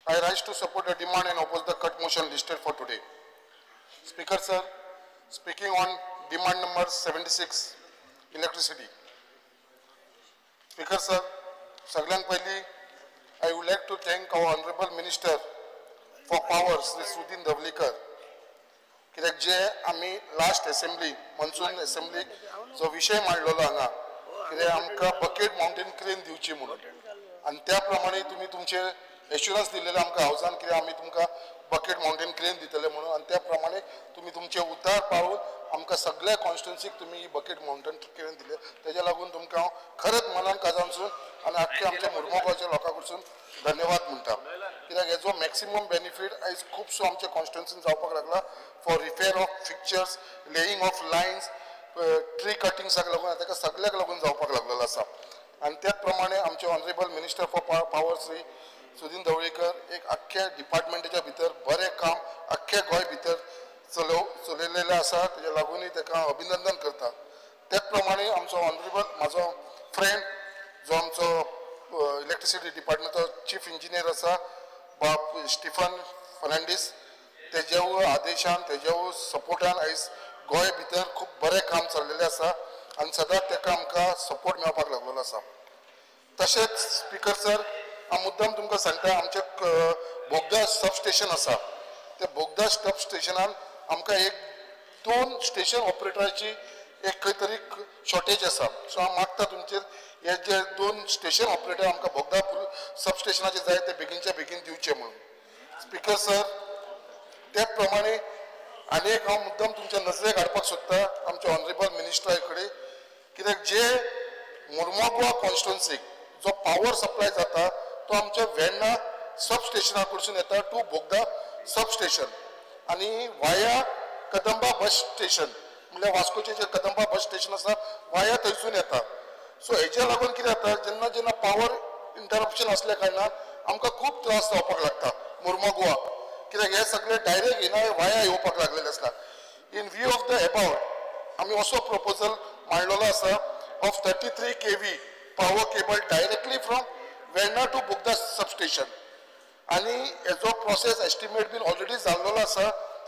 I rise to support the demand and oppose the cut motion listed for today. Speaker sir, speaking on demand number 76, electricity. Speaker sir, सगळ्यांत पयली I would like to thank our Honorable Minister for Power, Sri Sudhin Davlikar. कित्याक जे आमी last assembly monsoon assembly जो विषय मांडलेलो हांगा कित्याक आमकां बकेट माउंटेन क्रेन दिवची म्हणून आनी त्या प्रमाणे तुमी तुमचे एश्युरन्स दिलेले आमकां हावजान कित्याक आमी तुमकां बकेट माउंटेन क्रेन दितले म्हणून आनी त्या प्रमाणे तुमी तुमचे उतार पाळून आमकां सगळ्या कॉन्स्टिट्युन्सीक तुमी ही बकेट माउंटेन क्रेन दिले तेज्या लागून तुमकां हांव खरेंच मनान काजानसून आनी आख्ख्या आमच्या मुर्मुगांवच्या लोकां कडसून धन्यवाद म्हणटा कित्याक हेजो मॅक्सिमम बेनिफीट आयज खुबसो आमच्या कॉन्स्टिट्युन्सीन जावपाक लागला for repair of fixtures laying of lines tree कटिंग्साक लागून ताका सगळ्याक लागून जावपाक लागलेलो आसा आनी त्याच प्रमाणे आमचे honourable minister for power Shri Sudin Dhavalikar एक आख्ख्या डिपार्टमेंटाच्या भितर बरें काम आख्ख्या गोंय भितर चलयलेलें आसा तेज्या लागूनय ताका हांव अभिनंदन करता त्याच प्रमाणे आमचो ऑनरेबल म्हाजो फ्रेंड जो आमचो इलेक्ट्रिसिटी डिपार्टमेंटाचो चीफ इंजिनियर आसा बाब स्टिफन फर्नांडीस तेज्या आदेशान तेज्या सपोर्टान आयज गोंय भितर खूब बरें काम चल्लेलें आसा आनी सदांच ताका आमकां सपोर्ट मेळपाक लागलेलो आसा तशेंच स्पिकर सर हांव मुद्दम तुमकां सांगता आमचे बोगदा सब स्टेशन आसा त्या बोगदा सब स्टेशनान आमकां एक 2 स्टेशन ऑपरेटराची एक खंय तरी शॉर्टेज आसा सो हांव मागता तुमचेर हे जे 2 स्टेशन ऑपरेटर आमकां बोगदा सब स्टेशनाचे जाय ते बेगीनच्या बेगीन दिवचे म्हणून स्पिकर सर त्या प्रमाणे आनी एक हांव मुद्दम तुमच्या नजरेक हाडपाक सोदता आमच्या ऑनरेबल मिनिस्टरा कडेन कित्याक जे मुर्मुगांव कॉन्स्टिट्युन्सीक जो पावर सप्लाय जाता तो आमच्या वेर्णा सब स्टेशना कडसून येता टू बोगदा सब स्टेशन आनी वाया कदंबा बस स्टेशन म्हणल्यार वास्कोचे जे कदंबा बस स्टेशन आसा वाया थंयसून येता सो हेज्या लागून कितें जाता जेन्ना जेन्ना पावर इंटरप्शन असल्या कारणान आमकां खूब त्रास जावपाक लागता मुर्मुगांव कित्याक हे सगळे डायरेक्ट येना वाया येवपाक लागलेले आसता in view of the about आमी असो प्रपोजल मांडलेलो आसा of 33 kV power cable directly from Verna to Bogda substation आनी हेजो प्रोसेस एस्टिमेट बीन ऑलरेडी जाल्लो आसा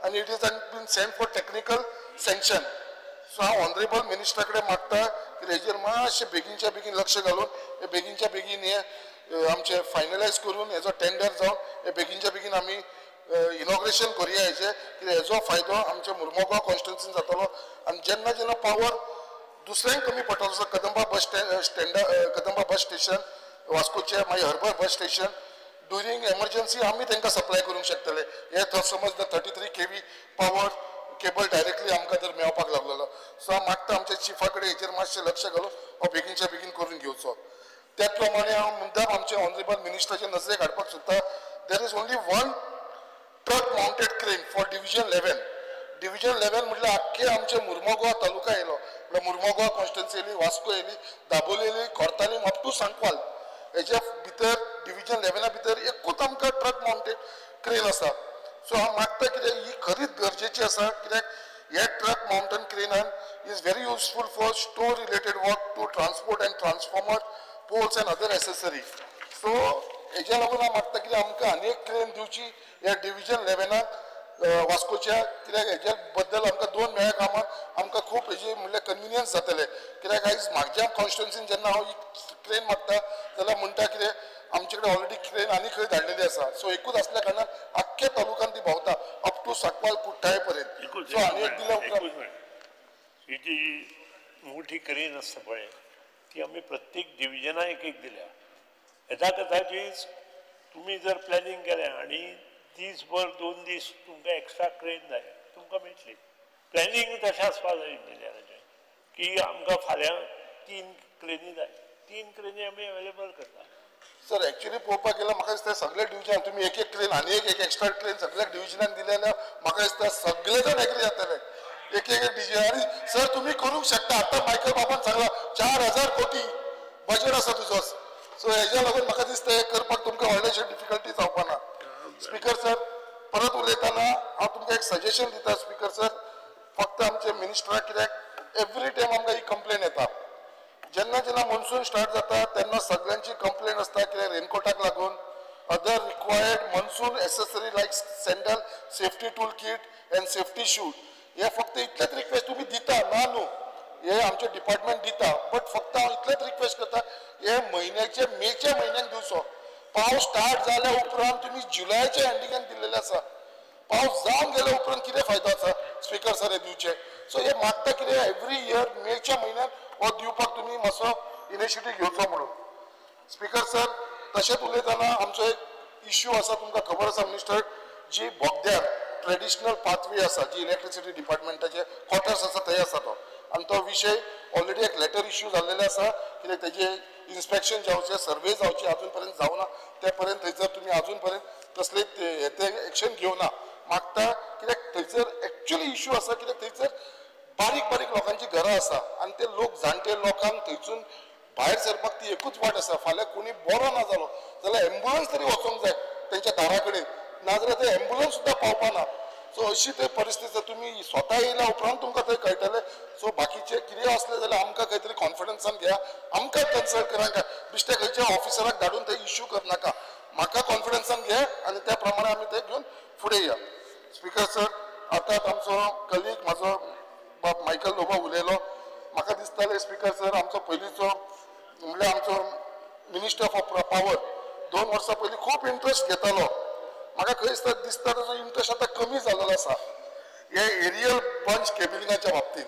आनी it is been send for technical sanction so हांव ऑनरेबल मिनिस्टरा कडेन मागता की हेजेर मातशें बेगीनच्या बेगीन लक्ष घालून हे बेगीनच्या बेगीन हे आमचे फायनलायज करून हेजो टेंडर जावन हे बेगीनच्या बेगीन आमी इनॉग्रेशन करुया हेजे कित्याक हेजो फायदो आमच्या मुर्मुगांव कॉन्स्टिट्युन्सीन जातलो आनी जेन्ना जेन्ना पावर दुसऱ्यांक कमी पडटलो आसा कदंबा बस स्टेशन वास्कोचे मागीर हर्बर बस स्टेशन ड्युरींग एमर्जन्सी आमी तांकां सप्लाय करूंक शकतले हे समज 33 kV पावर केबल डायरेक्टली आमकां जर मेळपाक लागलेलो सो हांव मागता आमच्या चिफा कडेन हेजेर मातशें लक्ष घालून हो बेगीनच्या बेगीन करून घेवचो त्याच प्रमाणे हांव मुद्दाम आमच्या ऑनरेबल मिनिस्टराच्या नजरेक हाडपाक सोदता there is only 1 truck mounted crane for division 11 म्हटल्यार आख्खे आमचे मुर्मुगांव तालुका येयलो म्हळ्यार मुर्मुगांव कॉन्स्टिट्युन्सी येयली वास्को येयली दाबोली येयली कोर्तालीम अप टू सांकवाल हेच्या भितर डिव्हिजन 11 भितर एकूच आमकां ट्रक माउंटेड क्रेन आसा सो हांव मागता कित्याक ही खरीच गरजेची आसा कित्याक हे ट्रक माउंटेन क्रेनान is very useful for store related work to transport and transformer poles and other accessory so हेज्या लागून हांव मागता कित्याक आमकां आनी एक क्रेन दिवची ह्या डिव्हिजन 11 वास्कोच्या कित्याक हेज्या बद्दल आमकां 2 मेळ्या कामाक आमकां खूब हेजी म्हणल्यार कन्विनियन्स जातले कित्याक आयज म्हाज्या कॉन्स्टिट्युन्सीन जेन्ना हांव ही क्रेन मागता जाल्यार म्हणटा कितें आमचे कडेन ऑलरेडी क्रेन आनी खंय धाडलेली आसा सो एकूच असल्या कारणान आख्ख्या तालुक्यान ती भोंवता अप टू सांकवाल कुट्टाळे पर्यंत सो आनी एक दिल्या उपरांत ही जी मोठी क्रेन आसता पळय ती आमी प्रत्येक डिव्हिजना एक दिल्या येता कथाची तुमी जर प्लॅनिंग केलें आनी दीसभर 2 दीस तुमकां एक्स्ट्रा क्रेन जाय तुमकां मेळटली प्लॅनिंग तशें आसपाक जाय इंजिनियराचें की आमकां फाल्यां 3 क्रेनी जाय 3 क्रेनी आमी अवेलेबल करता सर एक्चुअली पळोवपाक गेल्यार म्हाका दिसता सगळे डिव्हिजन तुमी एक क्रेन आनी एक एक्स्ट्रा क्रेन सगळ्या डिव्हिजनान दिले जाल्यार म्हाका दिसता सगळे जाण एग्री जातले एक डिव्हिजन आनी सर तुमी करूंक शकता आतां मायकल बाबान सांगला 4000 कोटी बजेट आसा तुजो सो हेज्या लागून म्हाका दिसता हे करपाक तुमकां व्हडलेशें डिफिकल्टी जावपाना स्पीकर सर परत उलयतना हांव तुमकां एक सजेशन दिता स्पीकर सर फक्त आमचे मिनिस्टराक कित्याक एवरी टायम आमकां ही कंप्लेन येता जेन्ना जेन्ना मॉन्सून स्टार्ट जाता तेन्ना सगळ्यांची कंप्लेन आसता कित्याक रेनकोटाक लागून other required monsoon accessory like sandal, safety tool kit and safety shoe. हे फक्त इतलेच रिक्वेस्ट तुम्ही दिता ना न्हू, हे आमचे डिपार्टमेंट दिता, बट फक्त हांव इतलेच रिक्वेस्ट करता हे म्हयन्याचे मेच्या म्हयन्याक दिवचो. पावस स्टार्ट जाल्या उपरांत तुम्ही जुलयाच्या एंडिंगान दिलेले आसा. पावस जावन गेल्या उपरांत कितें फायदो आसा स्पीकर सर हे दिवचे. सो हे मागता कितें एवरी इयर मेच्या म्हयन्यात हो दिवपाक तुम्ही मातसो इनिशिएटीव घेवचो म्हणून. स्पीकर सर तशेंच उलयतना आमचो एक इश्यू आसा, तुमकां खबर आसा मिनिस्टर, जी बोगद्यार ट्रेडिशनल पाथवे आसा जी इलेक्ट्रिसिटी डिपार्टमेंटाचे क्वॉर्टर्स आसा थंय आसा तो, आनी तो विशय ऑलरेडी एक लेटर इश्यू जाल्लेले आसा कित्याक तेजे इन्स्पेक्शन जावचे, सर्वे जावचे अजून पर्यंत जावना. ते पर्यंत थंयसर तुमी अजून पर्यंत कसले एक्शन घेवना. मागता कित्याक थंयसर एक्चुअली इश्यू आसा कित्याक थंयसर बारीक बारीक लोकांची घरां आसा आनी ते लोक जाणटे लोकांक थंयसून भायर सरपाक ती एकूच वाट आसा. फाल्यां कोणी बरो ना जालो जाल्यार एम्ब्युलन्स तरी वचोंक जाय तेंच्या दारा कडेन, नाजाल्यार ते एम्ब्युलन्स सुद्दां पावपाना. सो अशी ते परिस्थिती तुमी स्वता येयल्या उपरांत तुमकां थंय कळटलें. सो बाकीचे कितें असलें जाल्यार आमकां खंय तरी कॉन्फिडन्सान घेया, आमकां कन्सल्ट करांका, बिश्टे खंयच्या ऑफिसराक धाडून थंय इश्यू करनाका. म्हाका कॉन्फिडन्सान घे आनी त्या प्रमाणे आमी ते घेवन फुडें या. स्पीकर सर आतां आमचो कलीग म्हाजो बाब मायकल लोबो उलयलो. म्हाका दिसतालें स्पीकर सर आमचो पयलींचो म्हणल्यार आमचो मिनिस्टर फॉर पावर 2 वर्सां पयलीं खूब इंट्रस्ट घेतालो. म्हाका खंय दिसता ताजो इंट्रस्ट आतां कमी जाल्लो आसा हे एरियल बंच केबिलिंगाच्या बाबतींत.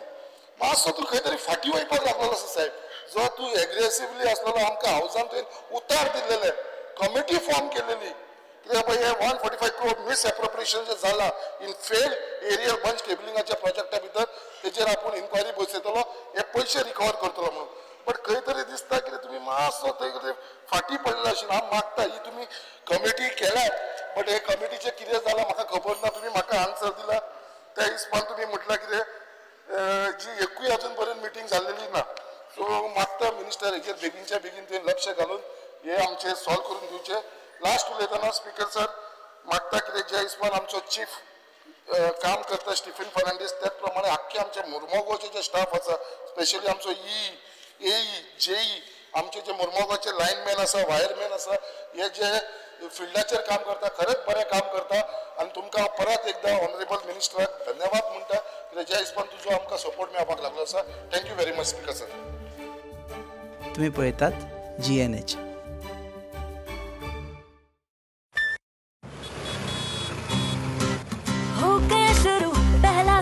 मातसो तूं खंय तरी फाटीं वयपाक लागलेलो आसा साहेब. जो तूं एग्रेसिवली आसलेलो आमकां हावजान तुवें उतार दिल्लेले, कमिटी फॉर्म केलेली कित्याक पळय हे 145 crore मिस एप्रोप्रिएशन जे जाला इन फेल्ड एरियल बंच केबिलिंगाच्या प्रोजेक्टा भितर तेजेर आपूण इन्क्वायरी बसयतलो, हे पयशे रिकवर करतलो म्हणून. बट खंय तरी दिसता की तुमी मातसो थंय कितें फाटीं पडलेलो आशिल्लो. हांव मागता ही तुमी कमिटी केल्यात, बट हे कमिटीचें कितें जालां म्हाका खबर ना. तुमी म्हाका आन्सर दिला त्या हिसपान तुमी म्हटलां कितें जी एकूय अजून पर्यंत मिटींग जाल्लेली ना. सो मागता मिनिस्टर हेजेर बेगीनच्या बेगीन तुवें लक्ष घालून हे आमचे सॉल्व करून दिवचे. लास्ट उलयतना स्पीकर सर मागता कितें ज्या हिसपान आमचो चीफ काम करता स्टीफन फर्नांडीस त्याच प्रमाणे आख्खे आमचे मुर्मोगांवचे जे स्टाफ आसा, स्पेशली आमचो एई जेई, आमचे जे मुर्मोगांवचे लायनमॅन आसा, वायरमॅन आसा, हे जे फिल्डाचेर काम करता खरेंच बरें काम करता. आनी तुमकां परत एकदां ऑनरेबल मिनिस्टराक धन्यवाद म्हणटा कित्याक ज्या हिसपान तुजो आमकां सपोर्ट मेळपाक लागलो आसा. Thank you very much speaker sir. तुम्ही पळयतात GNH.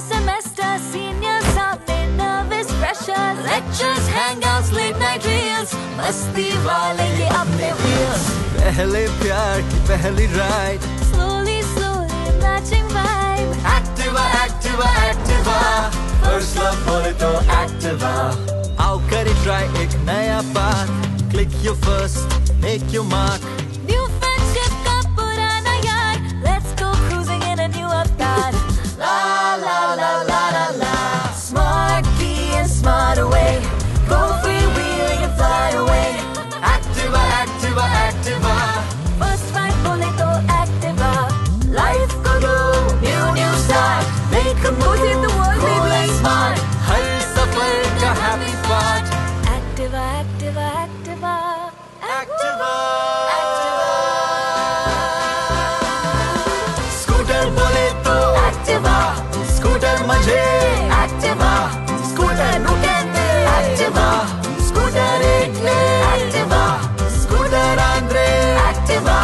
Semester, seniors out there, nervous freshers, lectures, hangouts, late night reels, मस्ती वाले ये अपने wheels. पहले प्यार की पहली ride, Slowly, slowly, matching vibe. Activa, Activa, Activa, first love बोले तो Activa. आओ करे try एक नया path, click your first, make your mark. New friendship का पुराना यार, let's go cruising in a new avatar. La la la la la la. Smart key and smart away. Go freewheeling and fly away. Activa, Activa, Activa. First fight bole to Activa. Life ko do new start. Make a move in the world, Cool baby. and smart, हर सफर का happy part. Activa, Activa, Activa. Activa, Activa. Scooter बोले तो Activa. Scooter मजे Activa. Scooter नु कहते Activa. Scooter एक ले Activa. Scooter Andre Activa.